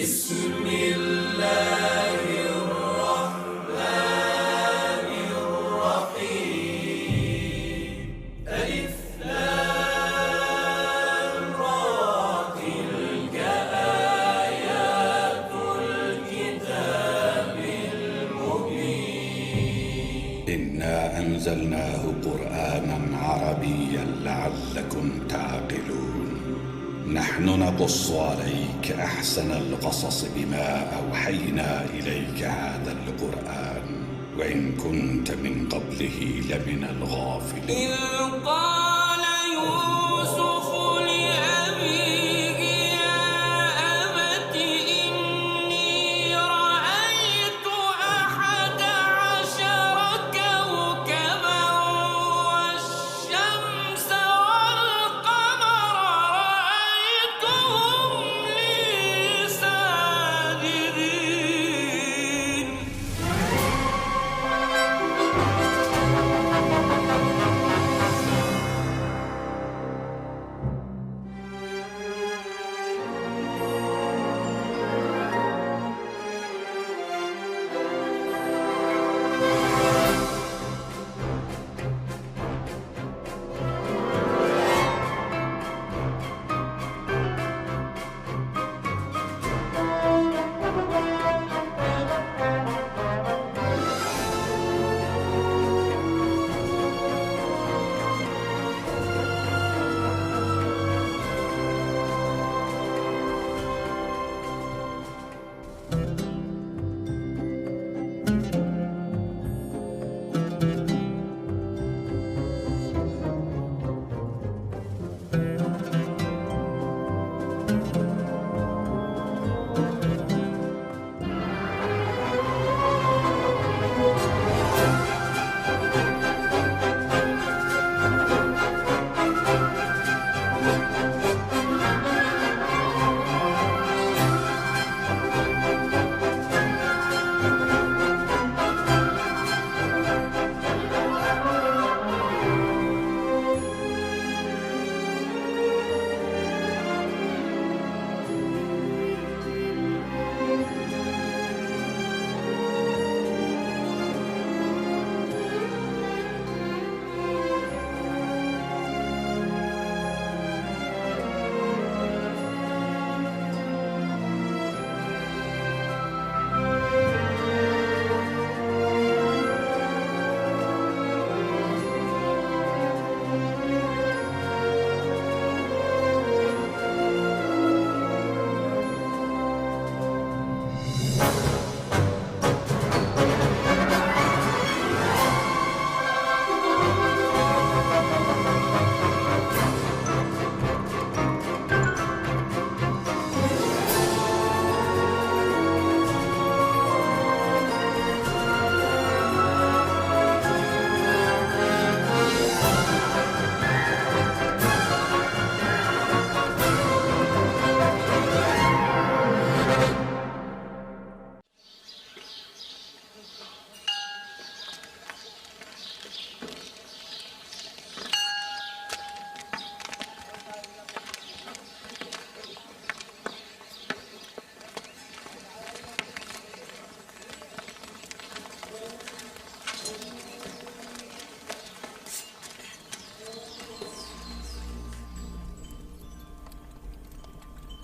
بسم الله الرحمن الرحيم ألف لام را تلك آيات الكتاب المبين إنا أنزلناه قرآنا عربيا لعلكم تعقلون نحن نقص عليك أحسن القصص بما أوحينا إليك هذا القرآن وإن كنت من قبله لمن الغافلين إذ قال يوسف لأبيه يا أبت إني رأيت 11 كوكبا والشمس والقمر رأيتهم لي ساجدين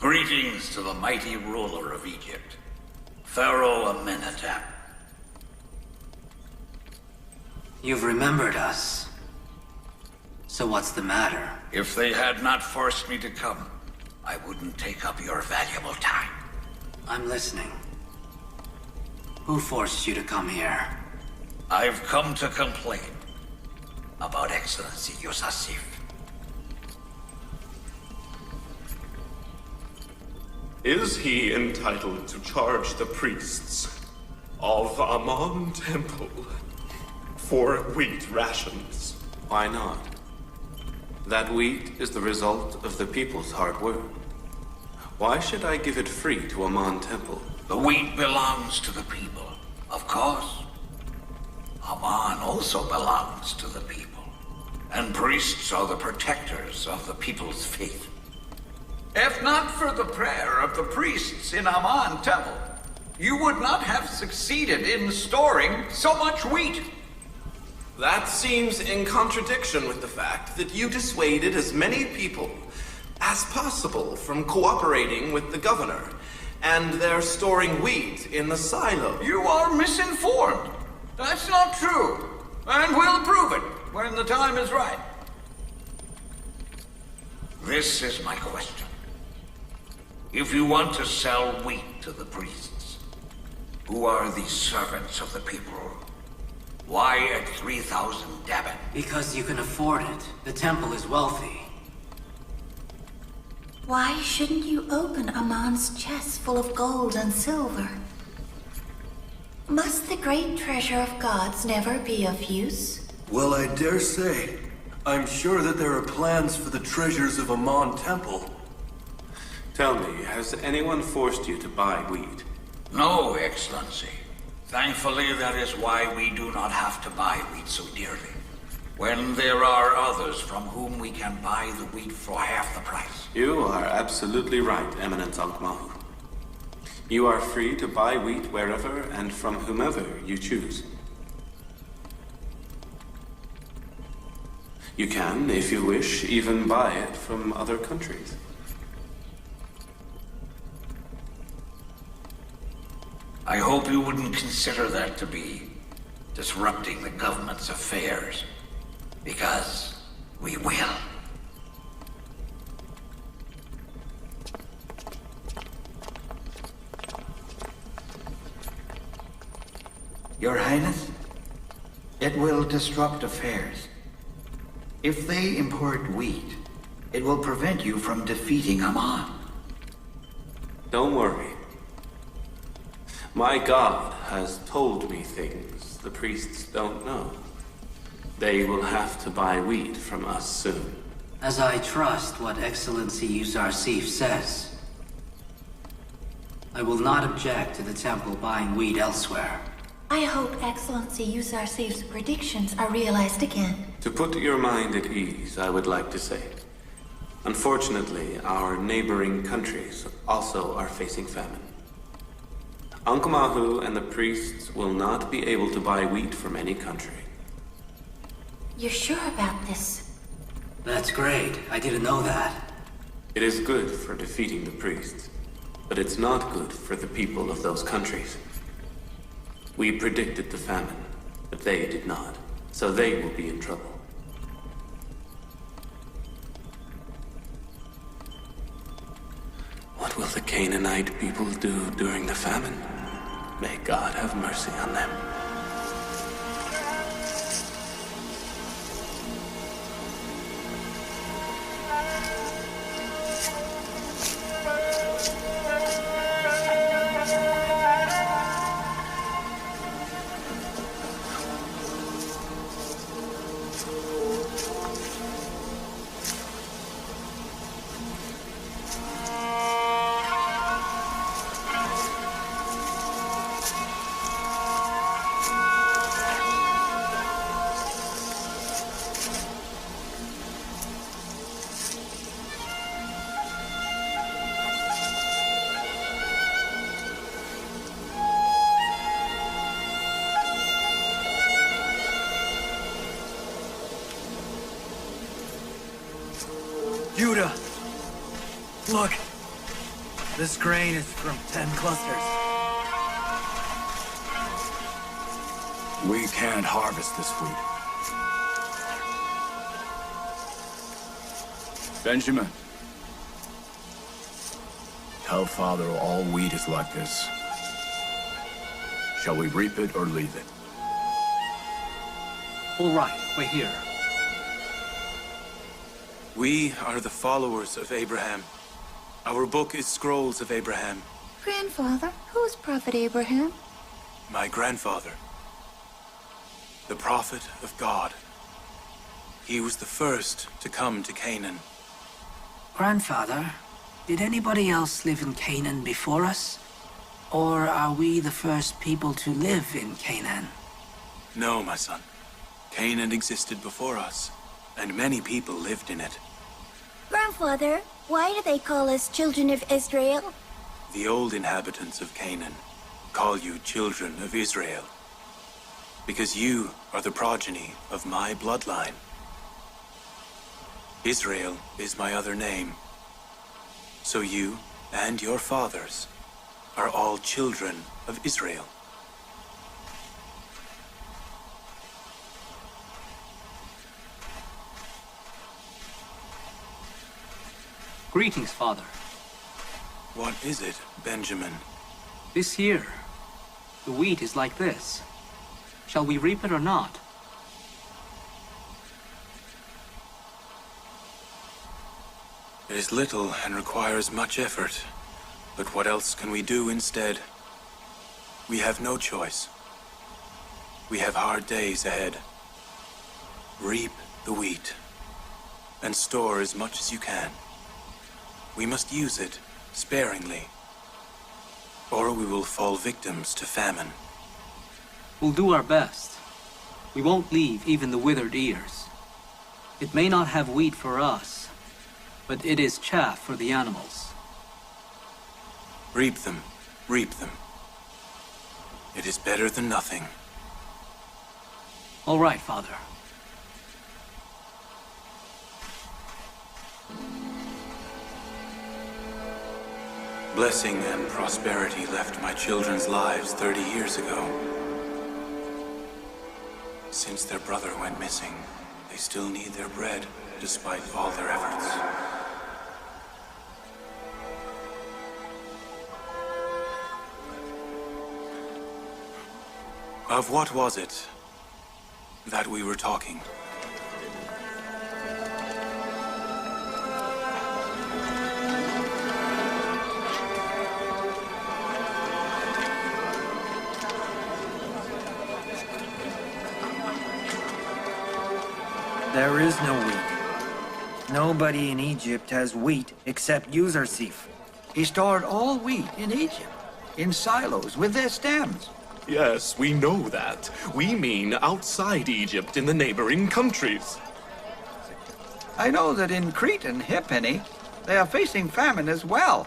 Greetings to the mighty ruler of Egypt, Pharaoh Amenhotep. You've remembered us. So what's the matter? If they had not forced me to come, I wouldn't take up your valuable time. I'm listening. Who forced you to come here? I've come to complain about Excellency Yousuf. Is he entitled to charge the priests of Amon Temple for wheat rations? Why not? That wheat is the result of the people's hard work. Why should I give it free to Amon Temple? The wheat belongs to the people, of course. Amon also belongs to the people, and priests are the protectors of the people's faith. If not for the prayer of the priests in Aman Temple, you would not have succeeded in storing so much wheat. That seems in contradiction with the fact that you dissuaded as many people as possible from cooperating with the governor, and they're storing wheat in the silo. You are misinformed. That's not true. And we'll prove it when the time is right. This is my question. If you want to sell wheat to the priests, who are the servants of the people, why at 3,000 Dabin? Because you can afford it. The temple is wealthy. Why shouldn't you open Amon's chest full of gold and silver? Must the great treasure of gods never be of use? Well, I dare say. I'm sure that there are plans for the treasures of Amon Temple. Tell me, has anyone forced you to buy wheat? No, Excellency. Thankfully, that is why we do not have to buy wheat so dearly. When there are others from whom we can buy the wheat for half the price. You are absolutely right, Eminence Ankh-Mahut. You are free to buy wheat wherever and from whomever you choose. You can, if you wish, even buy it from other countries. I hope you wouldn't consider that to be disrupting the government's affairs, because we will. Your Highness, it will disrupt affairs. If they import wheat, it will prevent you from defeating Aman. Don't worry. My God has told me things the priests don't know. They will have to buy wheat from us soon. As I trust what Excellency Yousuf says, I will not object to the temple buying wheat elsewhere. I hope Excellency Yousuf's predictions are realized again. To put your mind at ease, I would like to say, unfortunately, our neighboring countries also are facing famine. Ankh-Mahut and the priests will not be able to buy wheat from any country. You're sure about this? That's great. I didn't know that. It is good for defeating the priests, but it's not good for the people of those countries. We predicted the famine, but they did not, so they will be in trouble. What will the Canaanite people do during the famine? May God have mercy on them. Judah! Look! This grain is from 10 clusters. We can't harvest this wheat. Benjamin. Tell Father all wheat is like this. Shall we reap it or leave it? All right, we're here. We are the followers of Abraham. Our book is scrolls of Abraham. Grandfather, who's Prophet Abraham? My grandfather. The prophet of God. He was the first to come to Canaan. Grandfather, did anybody else live in Canaan before us? Or are we the first people to live in Canaan? No, my son. Canaan existed before us, and many people lived in it. Grandfather, why do they call us children of Israel? The old inhabitants of Canaan call you children of Israel, because you are the progeny of my bloodline. Israel is my other name, so you and your fathers are all children of Israel. Greetings, Father. What is it, Benjamin? This year, the wheat is like this. Shall we reap it or not? It is little and requires much effort. But what else can we do instead? We have no choice. We have hard days ahead. Reap the wheat and store as much as you can. We must use it sparingly, or we will fall victims to famine. We'll do our best. We won't leave even the withered ears. It may not have wheat for us, but it is chaff for the animals. Reap them, reap them. It is better than nothing. All right, Father. Blessing and prosperity left my children's lives 30 years ago. Since their brother went missing, they still need their bread, despite all their efforts. Of what was it that we were talking? There is no wheat. Nobody in Egypt has wheat except Yousuf. He stored all wheat in Egypt, in silos with their stems. Yes, we know that. We mean outside Egypt in the neighboring countries. I know that in Crete and Hippany, they are facing famine as well.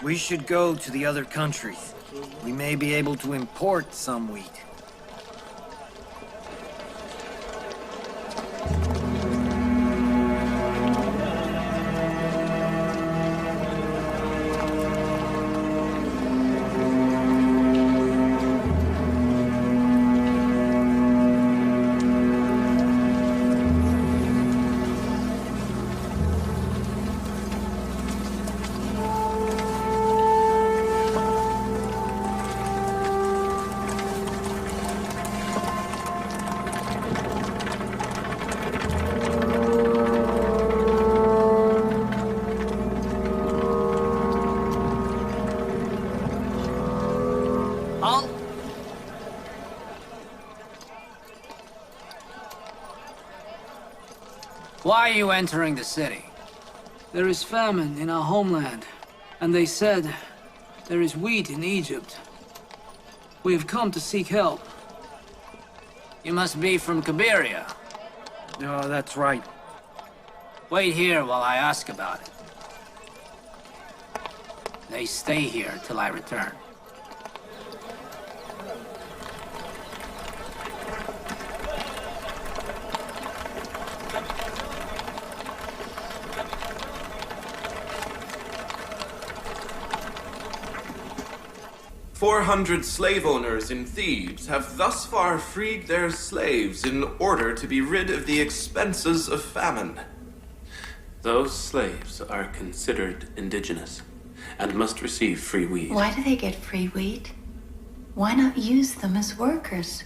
We should go to the other countries. We may be able to import some wheat. Why are you entering the city? There is famine in our homeland, and they said there is wheat in Egypt. We have come to seek help. You must be from Cabiria. Oh, that's right. Wait here while I ask about it. They stay here till I return. "400 slave owners in Thebes have thus far freed their slaves in order to be rid of the expenses of famine." Those slaves are considered indigenous and must receive free wheat. Why do they get free wheat? Why not use them as workers?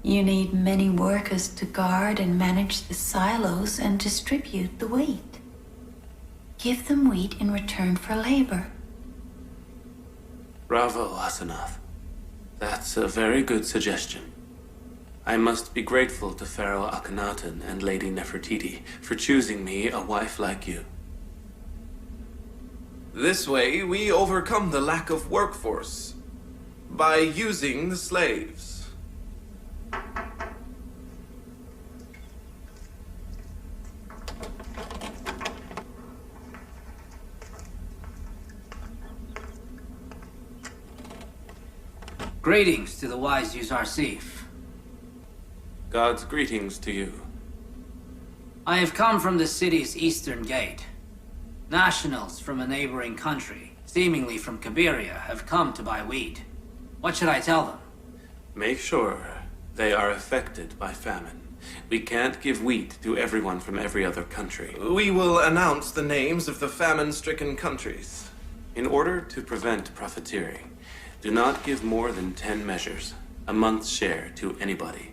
You need many workers to guard and manage the silos and distribute the wheat. Give them wheat in return for labor. Bravo, Asenath. That's a very good suggestion. I must be grateful to Pharaoh Akhenaten and Lady Nefertiti for choosing me a wife like you. This way, we overcome the lack of workforce by using the slaves. Greetings to the wise Yousuf. God's greetings to you. I have come from the city's eastern gate. Nationals from a neighboring country, seemingly from Kabiria, have come to buy wheat. What should I tell them? Make sure they are affected by famine. We can't give wheat to everyone from every other country. We will announce the names of the famine-stricken countries. In order to prevent profiteering, do not give more than 10 measures, a month's share, to anybody.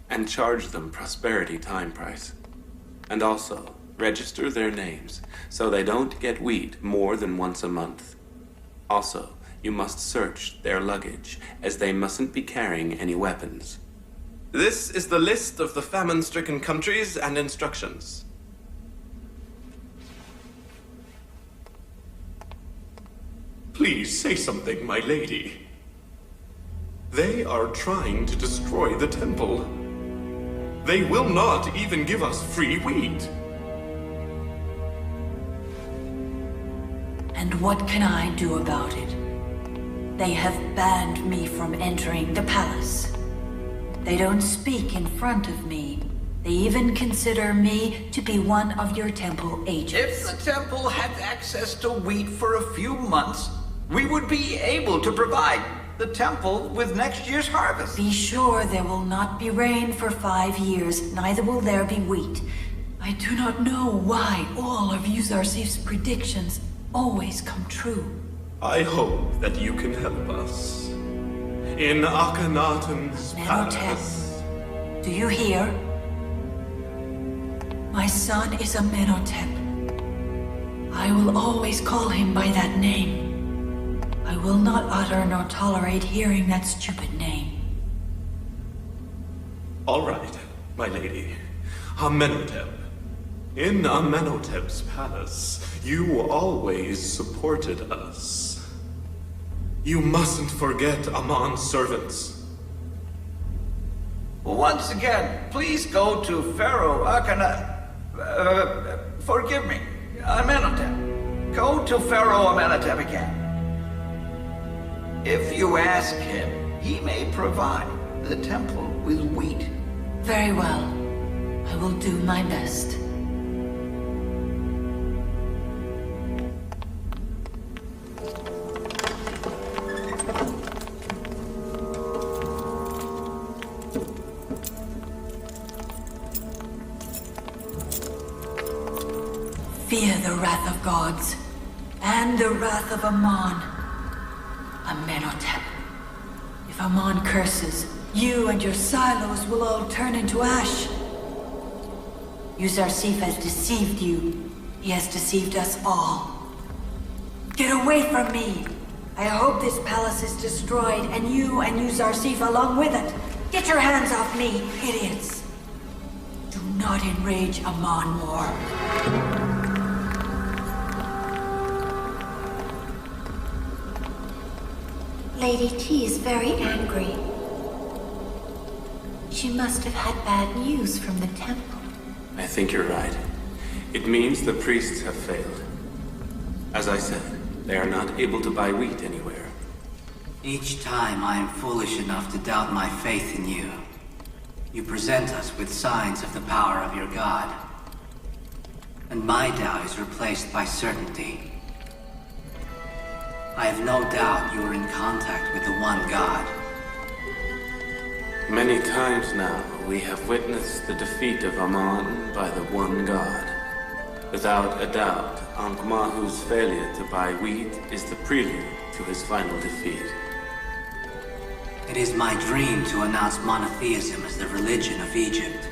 And charge them prosperity time price. And also, register their names, so they don't get wheat more than once a month. Also, you must search their luggage, as they mustn't be carrying any weapons. This is the list of the famine-stricken countries and instructions. Please say something, my lady. They are trying to destroy the temple. They will not even give us free wheat. And what can I do about it? They have banned me from entering the palace. They don't speak in front of me. They even consider me to be one of your temple agents. If the temple had access to wheat for a few months, we would be able to provide the temple with next year's harvest. Be sure there will not be rain for 5 years, neither will there be wheat. I do not know why all of Yousuf's predictions always come true. I hope that you can help us. In Akhenaten's palace. Do you hear? My son is a Menotep. I will always call him by that name. I will not utter nor tolerate hearing that stupid name. All right, my lady. Amenhotep. In Amenhotep's palace, you always supported us. You mustn't forget Amon's servants. Once again, please go to Pharaoh forgive me, Amenhotep. Go to Pharaoh Amenhotep again. If you ask him, he may provide the temple with wheat. Very well. I will do my best. Fear the wrath of gods, and the wrath of Amon. Amenhotep. If Amon curses, you and your silos will all turn into ash. Yousuf has deceived you. He has deceived us all. Get away from me! I hope this palace is destroyed, and you and Yousuf along with it. Get your hands off me, idiots! Do not enrage Amon more. Lady T is very angry. She must have had bad news from the temple. I think you're right. It means the priests have failed. As I said, they are not able to buy wheat anywhere. Each time I am foolish enough to doubt my faith in you, you present us with signs of the power of your God. And my doubt is replaced by certainty. I have no doubt you are in contact with the one God. Many times now, we have witnessed the defeat of Amon by the one God. Without a doubt, Ankh-Mahu's failure to buy wheat is the prelude to his final defeat. It is my dream to announce monotheism as the religion of Egypt,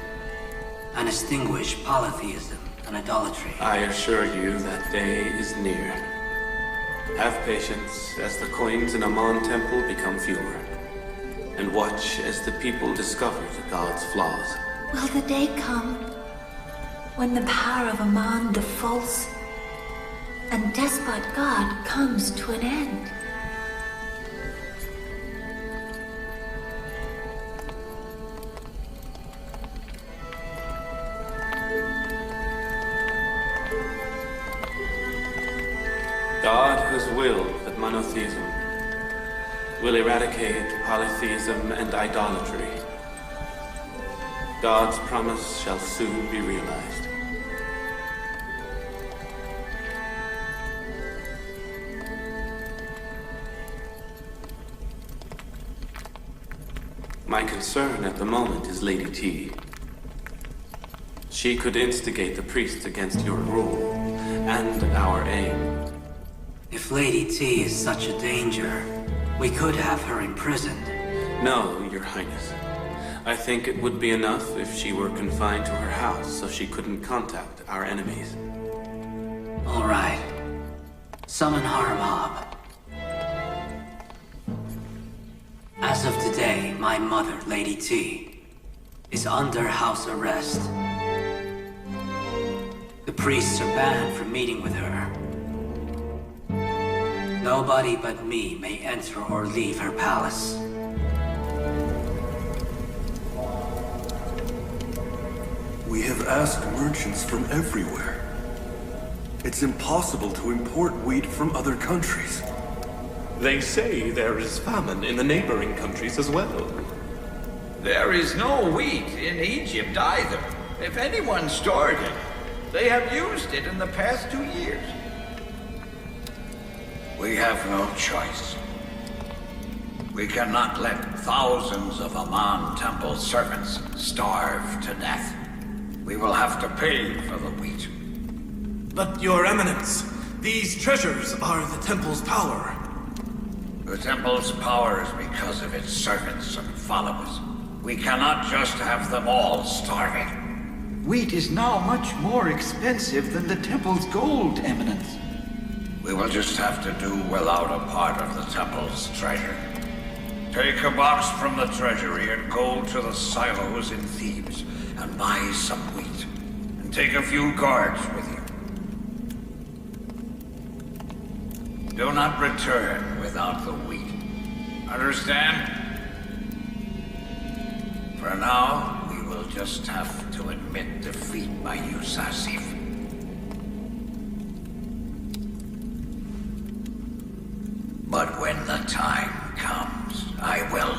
and extinguish polytheism and idolatry. I assure you that day is near. Have patience as the coins in Amon Temple become fewer, and watch as the people discover the god's flaws. Will the day come when the power of Amon, the false and despot god, comes to an end? God has willed that monotheism will eradicate polytheism and idolatry. God's promise shall soon be realized. My concern at the moment is Lady T. She could instigate the priests against your rule and our aim. If Lady T is such a danger, we could have her imprisoned. No, Your Highness. I think it would be enough if she were confined to her house so she couldn't contact our enemies. All right. Summon Harmob. As of today, my mother, Lady T, is under house arrest. The priests are banned from meeting with her. Nobody but me may enter or leave her palace. We have asked merchants from everywhere. It's impossible to import wheat from other countries. They say there is famine in the neighboring countries as well. There is no wheat in Egypt either. If anyone stored it, they have used it in the past 2 years. We have no choice. We cannot let thousands of Aman Temple servants starve to death. We will have to pay for the wheat. But Your Eminence, these treasures are the Temple's power. The Temple's power is because of its servants and followers. We cannot just have them all starving. Wheat is now much more expensive than the Temple's gold, Eminence. We will just have to do without a part of the Temple's treasure. Take a box from the treasury and go to the silos in Thebes and buy some wheat. And take a few guards with you. Do not return without the wheat. Understand? For now, we will just have to admit defeat by Yousuf. But when the time comes, I will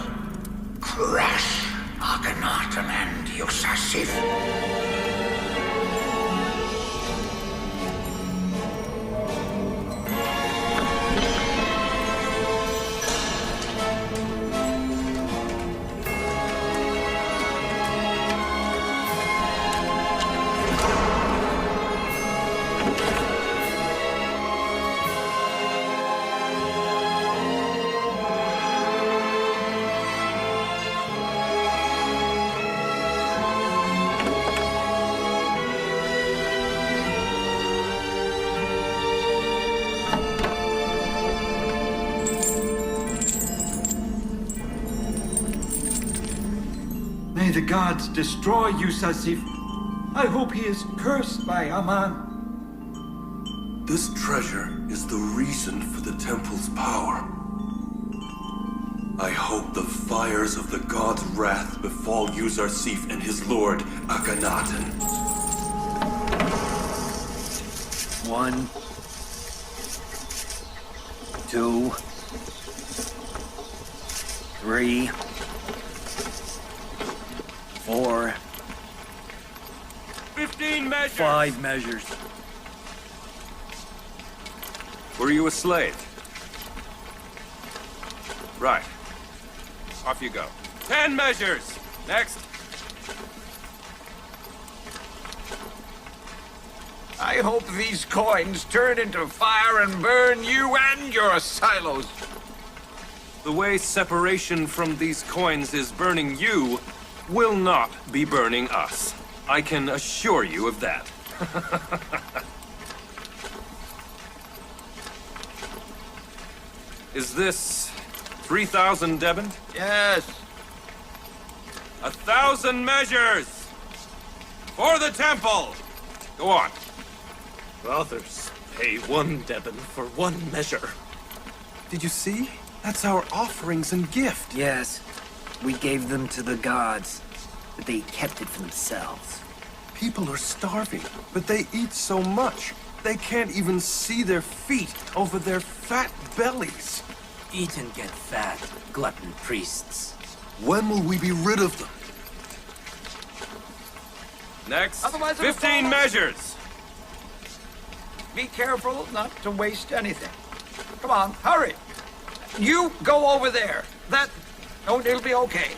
crush Akhenaten and Yousuf. May the gods destroy Yousuf. I hope he is cursed by Aman. This treasure is the reason for the temple's power. I hope the fires of the god's wrath befall Yousuf and his lord, Akhenaten. 1, 2, 3, 4, 15 measures! 5 measures. Were you a slave? Right. Off you go. 10 measures! Next. I hope these coins turn into fire and burn you and your silos. The way separation from these coins is burning you will not be burning us. I can assure you of that. Is this 3,000 Debent? Yes. 1,000 measures! For the temple! Go on. Brothers, pay 1 Debent for 1 measure. Did you see? That's our offerings and gift. Yes. We gave them to the gods, but they kept it for themselves. People are starving, but they eat so much, they can't even see their feet over their fat bellies. Eat and get fat, glutton priests. When will we be rid of them? Next, Otherwise it'll 15 fall. measures. Be careful not to waste anything. Come on, hurry. You go over there. Oh, it'll be okay.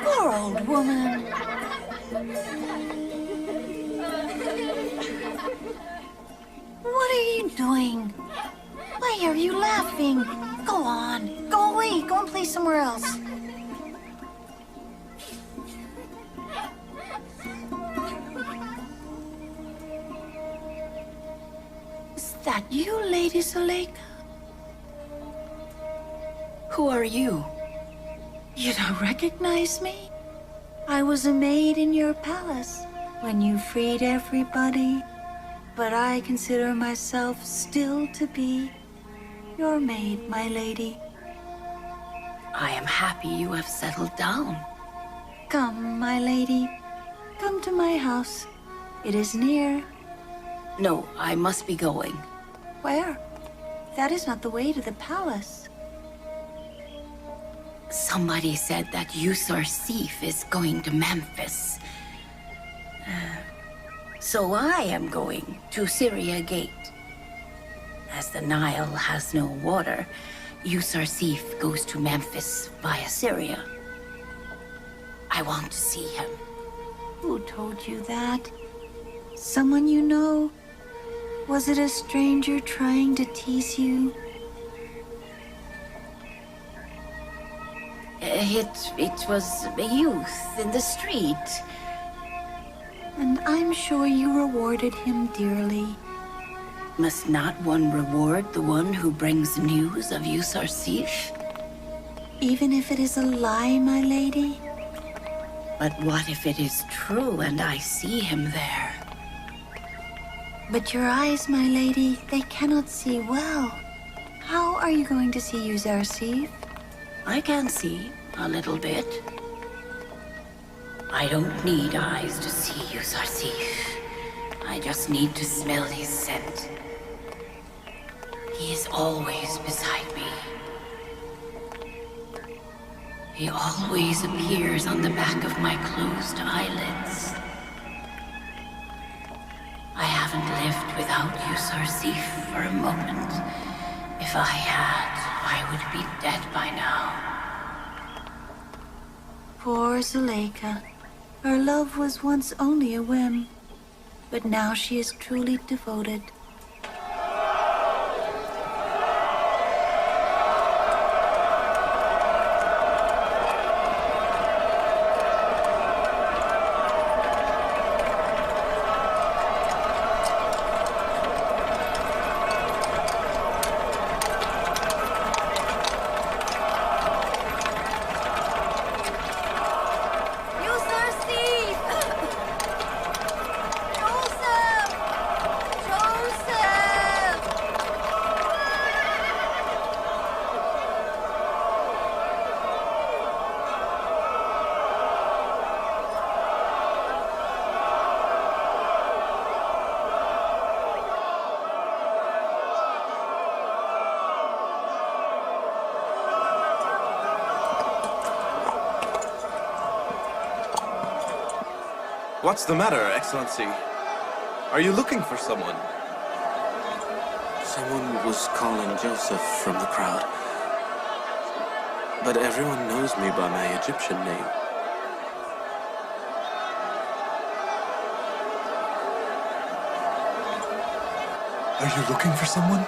Poor old woman. What are you doing? Why are you laughing? Go on. Go away. Go and play somewhere else. Is that you, Lady Zuleika? Who are you? You don't recognize me? I was a maid in your palace when you freed everybody, but I consider myself still to be your maid, my lady. I am happy you have settled down. Come, my lady. Come to my house. It is near. No, I must be going. Where? That is not the way to the palace. Somebody said that Yousuf is going to Memphis. So I am going to Syria Gate. As the Nile has no water, Yousuf goes to Memphis via Syria. I want to see him. Who told you that? Someone you know? Was it a stranger trying to tease you? It was a youth in the street. And I'm sure you rewarded him dearly. Must not one reward the one who brings news of Yousuf? Even if it is a lie, my lady? But what if it is true and I see him there? But your eyes, my lady, they cannot see well. How are you going to see Yousuf? I can see a little bit. I don't need eyes to see Yousuf. I just need to smell his scent. He is always beside me. He always appears on the back of my closed eyelids. I haven't lived without Yousuf for a moment. If I had, I would be dead by now. Poor Zuleika. Her love was once only a whim, but now she is truly devoted. What's the matter, Excellency? Are you looking for someone? Someone was calling Yousuf from the crowd. But everyone knows me by my Egyptian name. Are you looking for someone?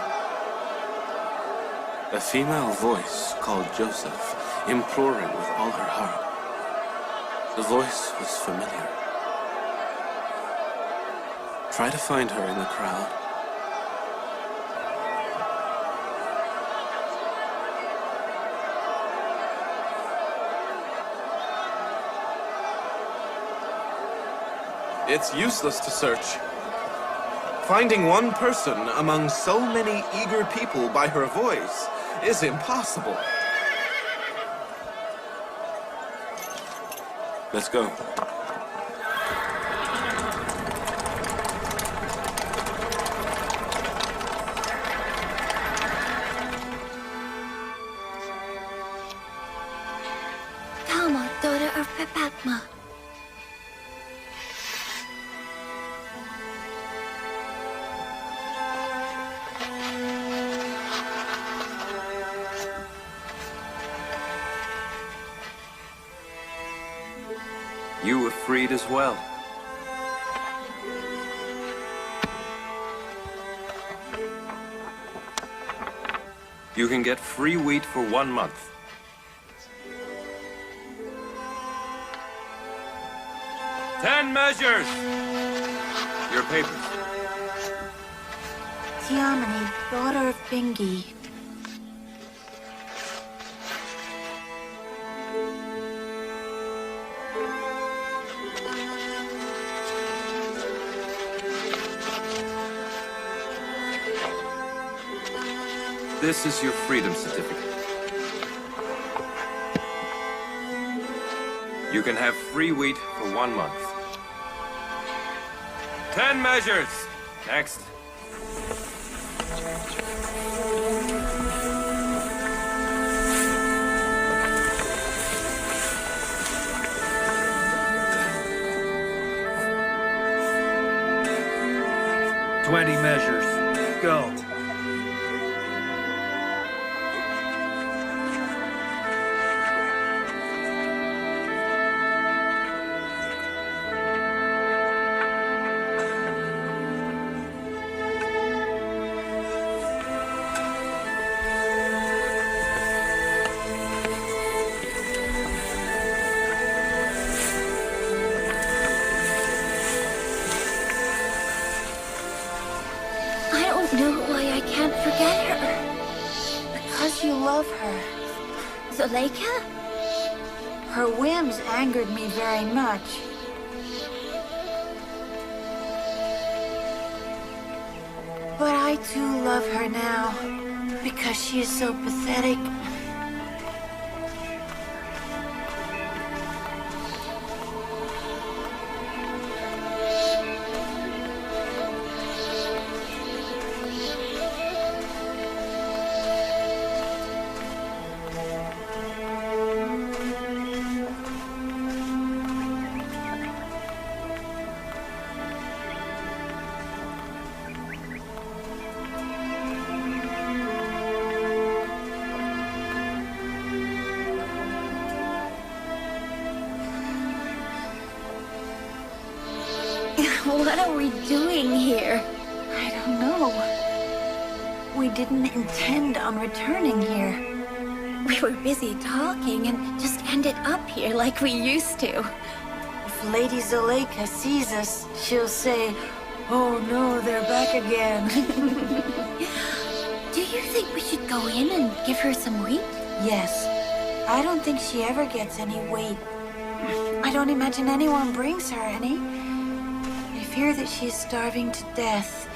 A female voice called Yousuf, imploring with all her heart. The voice was familiar. Try to find her in the crowd. It's useless to search. Finding one person among so many eager people by her voice is impossible. Let's go. Tama, daughter of Pepatma. You were freed as well. You can get free wheat for 1 month. "10 measures! Your papers. Tiamani, daughter of Bingi. This is your freedom certificate. You can have free wheat for 1 month. 10 measures! Next. "20 measures. Go." I don't know why I can't forget her. Because you love her. Zuleika? Her whims angered me very much. But I too love her now, because she is so pathetic. What are we doing here? I don't know. We didn't intend on returning here. We were busy talking and just ended up here like we used to. If Lady Zuleika sees us, she'll say, "Oh no, they're back again." Do you think we should go in and give her some wheat? Yes. I don't think she ever gets any wheat. I don't imagine anyone brings her any. I fear that she is starving to death.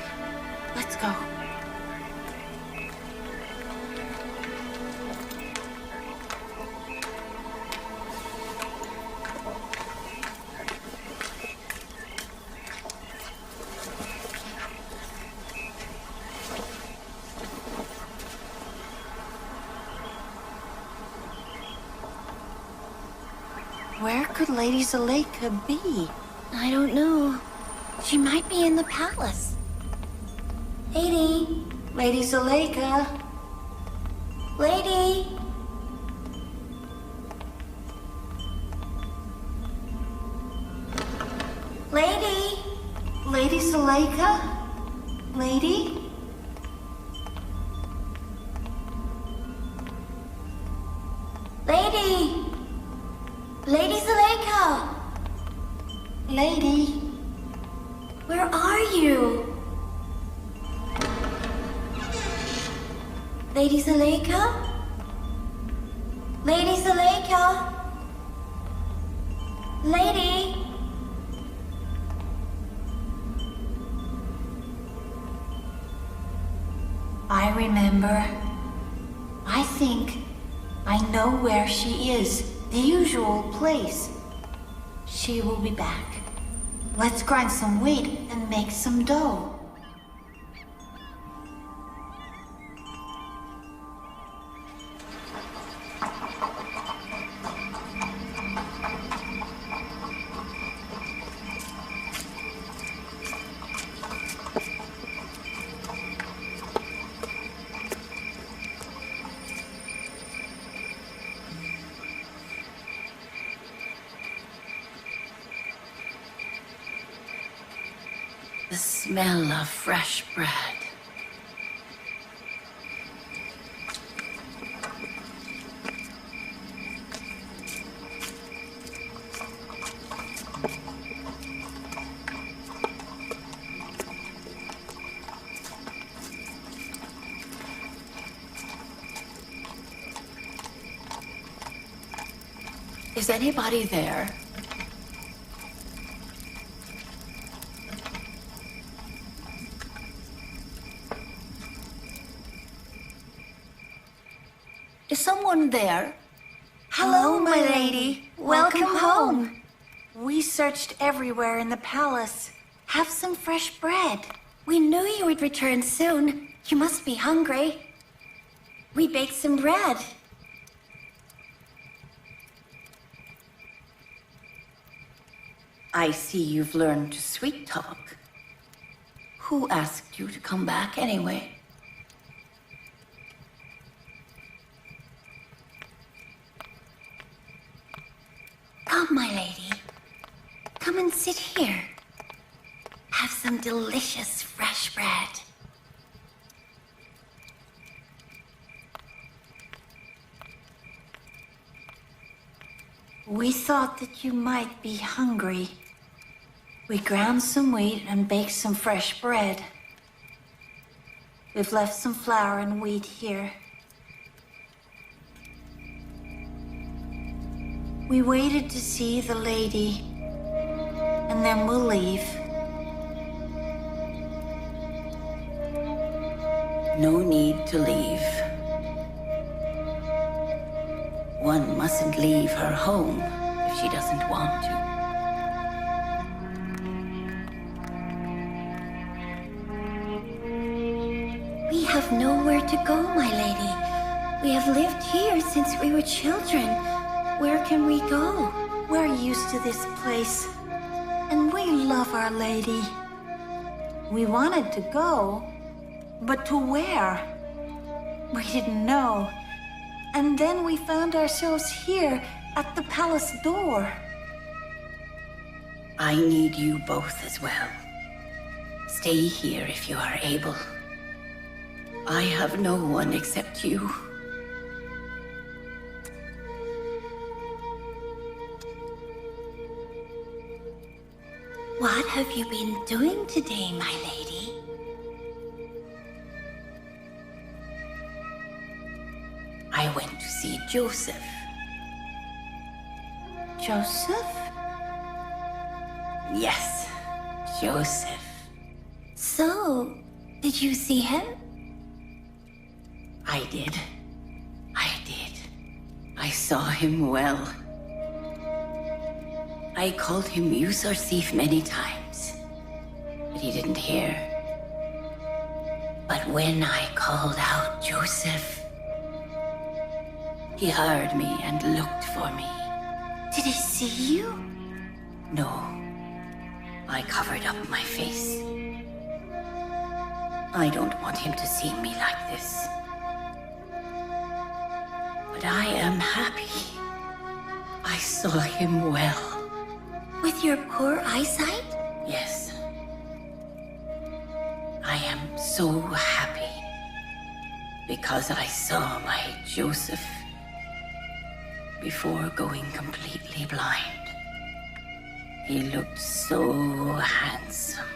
Let's go. Where could Lady Zuleika be? I don't know. She might be in the palace. Lady? Lady Zuleika? Lady? Lady? Lady Zuleika? Lady? Lady? Lady Zuleika? Lady? Where are you? Lady Zuleika? Lady Zuleika? Lady? remember. I think I know where she is. The usual place. She will be back. Let's grind some wheat and make some dough. The smell of fresh bread. Is anybody there? Is someone there? Hello, my lady. Welcome home. We searched everywhere in the palace. Have some fresh bread. We knew you would return soon. You must be hungry. We baked some bread. I see you've learned to sweet talk. Who asked you to come back anyway? Come, my lady. Come and sit here. Have some delicious fresh bread. We thought that you might be hungry. We ground some wheat and baked some fresh bread. We've left some flour and wheat here. We waited to see the lady, and then we'll leave. No need to leave. One mustn't leave her home if she doesn't want to. We have nowhere to go, my lady. We have lived here since we were children. Where can we go? We're used to this place, and we love Our Lady. We wanted to go, but to where? We didn't know. And then we found ourselves here at the palace door. I need you both as well. Stay here if you are able. I have no one except you. What have you been doing today, my lady? I went to see Yousuf. Joseph? Yes, Yousuf. So, did you see him? I did. I saw him well. I called him Yousuf many times, but he didn't hear. But when I called out Yousuf, he heard me and looked for me. Did he see you? No. I covered up my face. I don't want him to see me like this. But I am happy. I saw him well. With your poor eyesight? Yes. I am so happy because I saw my Yousuf before going completely blind. He looked so handsome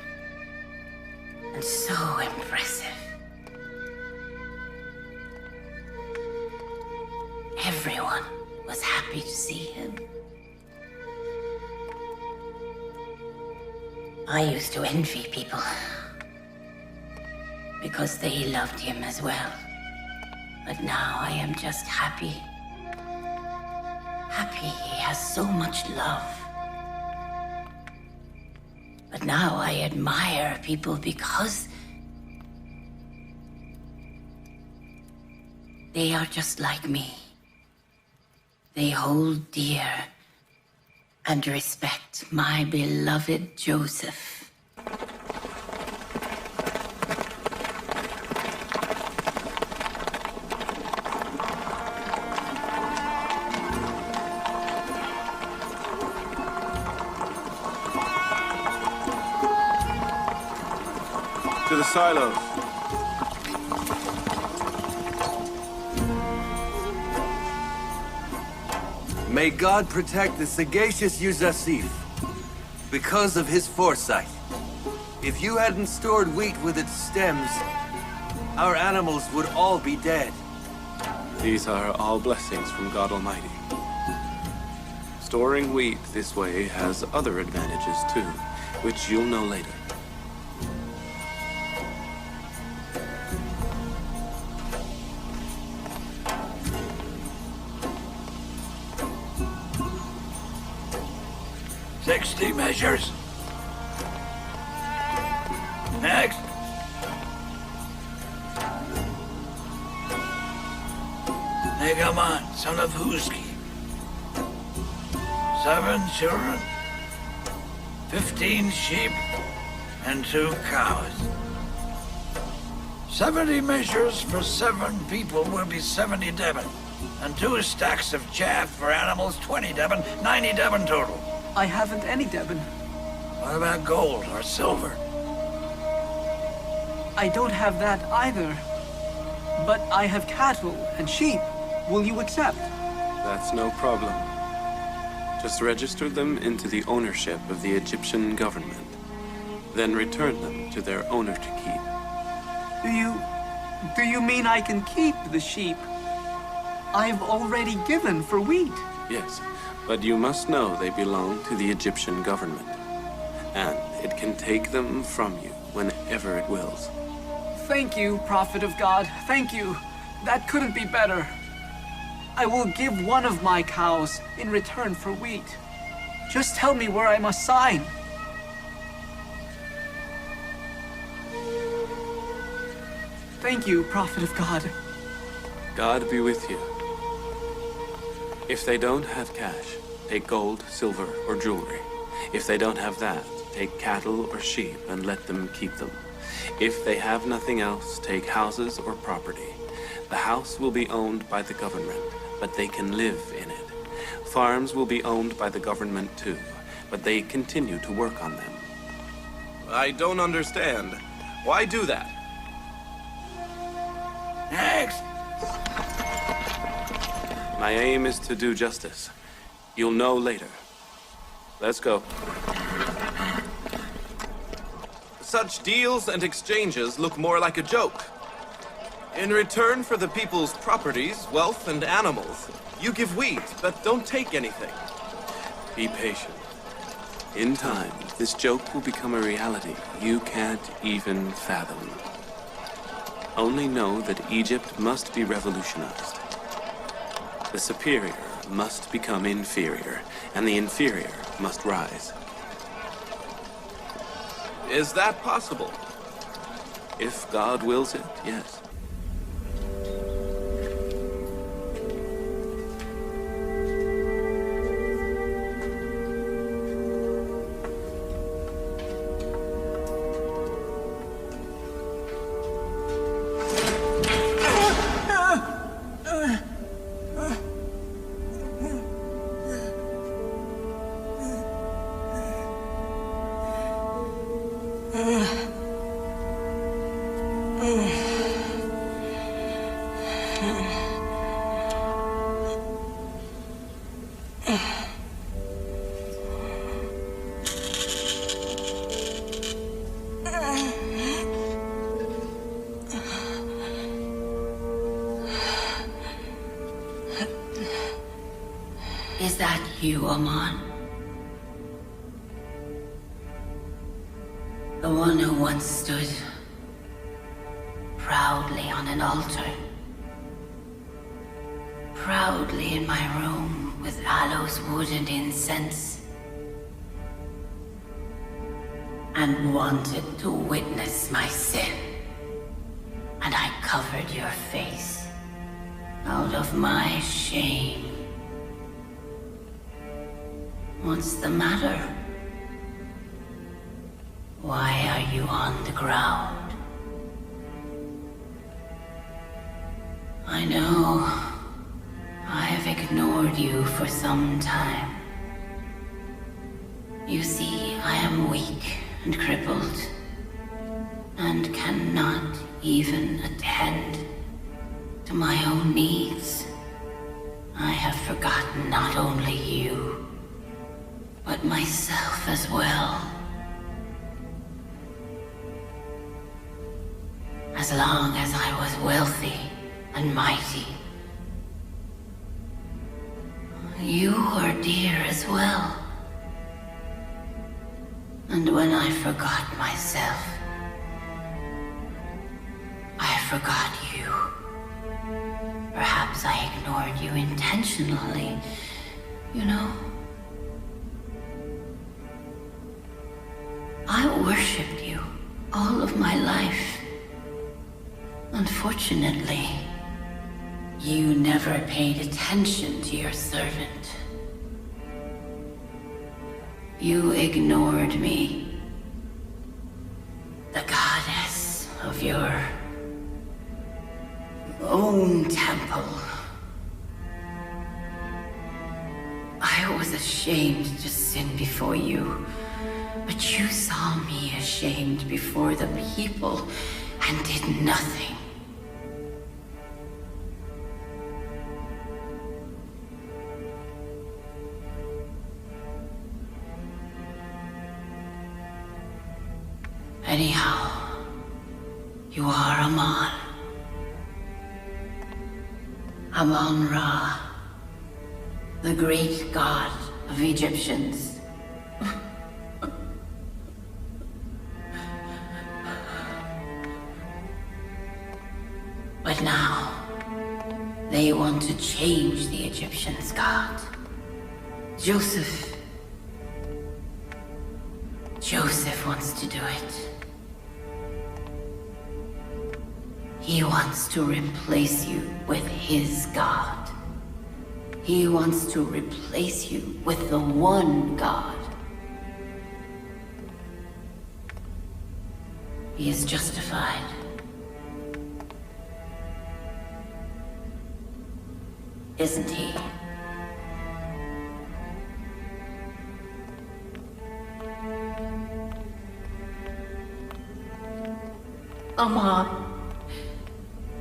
and so impressive. Everyone was happy to see him. I used to envy people because they loved him as well. But now I am just happy. Happy he has so much love. But now I admire people because they are just like me. They hold dear and respect my beloved Yousuf. To the silos. May God protect the sagacious Yousuf. Because of his foresight. If you hadn't stored wheat with its stems, our animals would all be dead. These are all blessings from God Almighty. Storing wheat this way has other advantages too, which you'll know later. Measures. Next. Negaman, son of Huski. 7 children, 15 sheep, and 2 cows. 70 measures for 7 people will be 70 Devon, and 2 stacks of chaff for animals, 20 Devon, 90 Devon total. I haven't any Devon. What about gold or silver? I don't have that either. But I have cattle and sheep. Will you accept? That's no problem. Just register them into the ownership of the Egyptian government. Then return them to their owner to keep. Do you mean I can keep the sheep? I've already given for wheat. Yes. But you must know they belong to the Egyptian government, and it can take them from you whenever it wills. Thank you, Prophet of God. Thank you. That couldn't be better. I will give one of my cows in return for wheat. Just tell me where I must sign. Thank you, Prophet of God. God be with you. If they don't have cash, take gold, silver, or jewelry. If they don't have that, take cattle or sheep and let them keep them. If they have nothing else, take houses or property. The house will be owned by the government, but they can live in it. Farms will be owned by the government too, but they continue to work on them. I don't understand. Why do that? Next. My aim is to do justice. You'll know later. Let's go. Such deals and exchanges look more like a joke. In return for the people's properties, wealth, and animals, you give wheat, but don't take anything. Be patient. In time, this joke will become a reality you can't even fathom. Only know that Egypt must be revolutionized. The superior must become inferior, and the inferior must rise. Is that possible? If God wills it, yes. Is that you, Aman? The one who once stood proudly on an altar proudly in my room with aloes wood and incense, and wanted to witness my sin. And I covered your face out of my shame. What's the matter? Why are you on the ground? I know I have ignored you for some time. You see, I am weak and crippled, and cannot even attend to my own needs. I have forgotten not only you, but myself as well. As long as I was wealthy and mighty, you were dear as well. And when I forgot myself, I forgot you. Perhaps I ignored you intentionally, you know. I worshipped you all of my life. Unfortunately, you never paid attention to your servant. You ignored me, the goddess of your own temple. I was ashamed to sin before you, but you saw me ashamed before the people and did nothing. Anyhow, you are Amon. Amon-Ra, the great god of Egyptians. But now, they want to change the Egyptians' god. Yousuf wants to do it. He wants to replace you with his god. He wants to replace you with the one god. He is justified. Isn't he? Amon,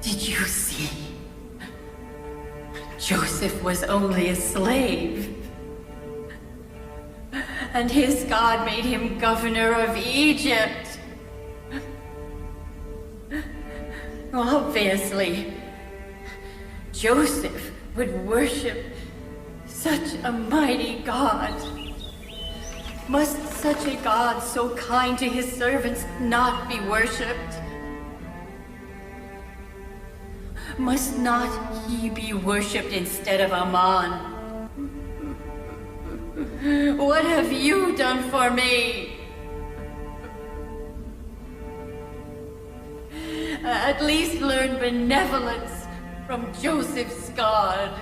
did you see? Yousuf was only a slave. And his god made him governor of Egypt. Obviously, Yousuf would worship such a mighty god. Must such a god so kind to his servants not be worshipped? Must not he be worshipped instead of Amon? What have you done for me? At least learn benevolence from Yousuf's god.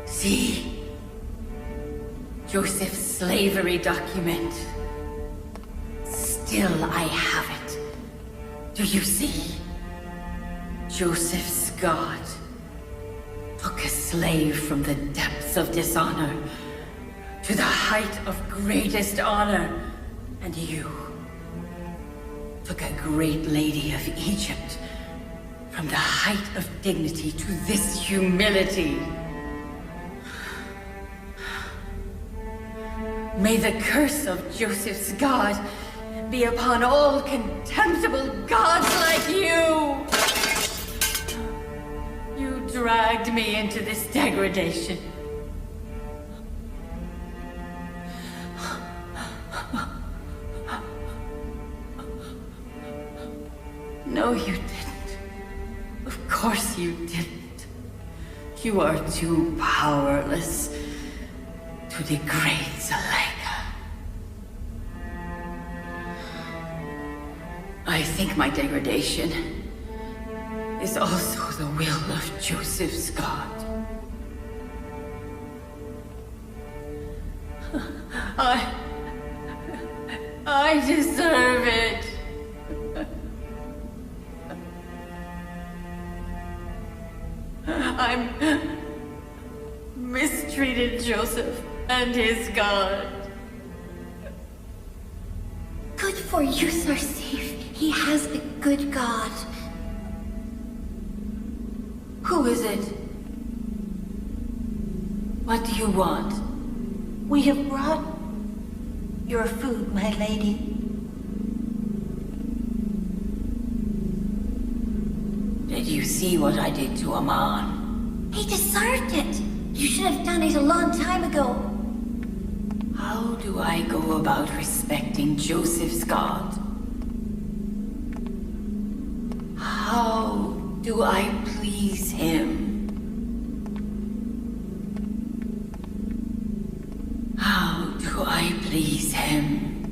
See? Yousuf's slavery document. Still, I have it. Do you see? Yousuf's god took a slave from the depths of dishonor to the height of greatest honor. And you took a great lady of Egypt from the height of dignity to this humility. May the curse of Yousuf's god be upon all contemptible gods like you! You dragged me into this degradation. No, you didn't. Of course you didn't. You are too powerless to degrade Zuleika. I think my degradation is also the will of Joseph's God. I deserve it. I'm mistreated Joseph and his God. Good for you, Yousuf. He has a good God. Who is it? What do you want? We have brought your food, my lady. Did you see what I did to Aman? He deserved it. You should have done it a long time ago. How do I go about respecting Joseph's God? How do I please him? How do I please him?